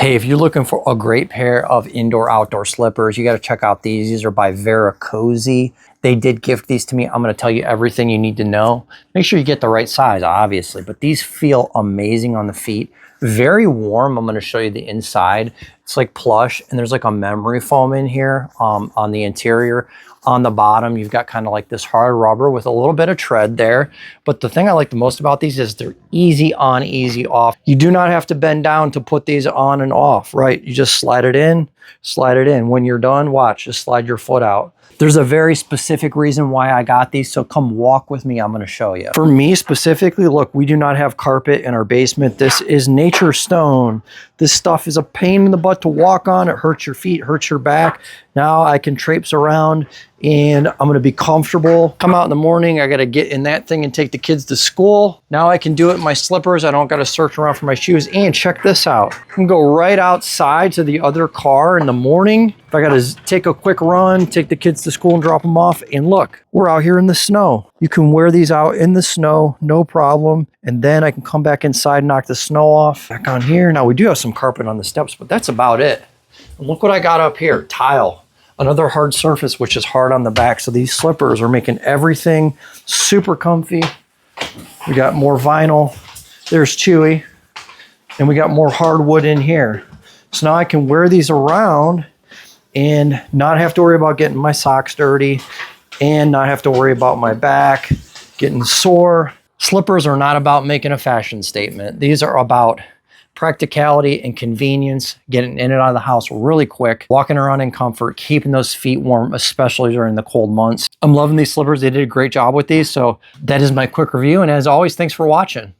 Hey, if you're looking for a great pair of indoor-outdoor slippers, you got to check out these. These are by VeraCosy. They did gift these to me. I'm going to tell you everything you need to know. Make sure you get the right size, obviously, but these feel amazing on the feet. Very warm. I'm going to show you the inside. It's like plush, and there's like a memory foam in here on the interior. On the bottom, you've got kind of like this hard rubber with a little bit of tread there. But the thing I like the most about these is they're easy on, easy off. You do not have to bend down to put these on and off, right? You just slide it in, slide it in. When you're done, watch, just slide your foot out. There's a very specific reason why I got these, so come walk with me, I'm gonna show you. For me specifically, look, we do not have carpet in our basement. This is nature stone. This stuff is a pain in the butt to walk on. It hurts your feet, hurts your back. Now I can traipse around and I'm gonna be comfortable. Come out in the morning, I gotta get in that thing and take the kids to school. Now I can do it in my slippers. I don't gotta search around for my shoes. And check this out. I can go right outside to the other car in the morning. If I gotta take a quick run, take the kids to school and drop them off, and look, we're out here in the snow. You can wear these out in the snow, no problem. And then I can come back inside, knock the snow off. Back on here. Now we do have some carpet on the steps, but that's about it. And look what I got up here, tile. Another hard surface, which is hard on the back. So these slippers are making everything super comfy. We got more vinyl. There's chewy. And we got more hardwood in here. So now I can wear these around and not have to worry about getting my socks dirty and not have to worry about my back getting sore. Slippers are not about making a fashion statement. These are about practicality and convenience, getting in and out of the house really quick, walking around in comfort, keeping those feet warm, especially during the cold months. I'm loving these slippers. They did a great job with these. So that is my quick review. And as always, thanks for watching.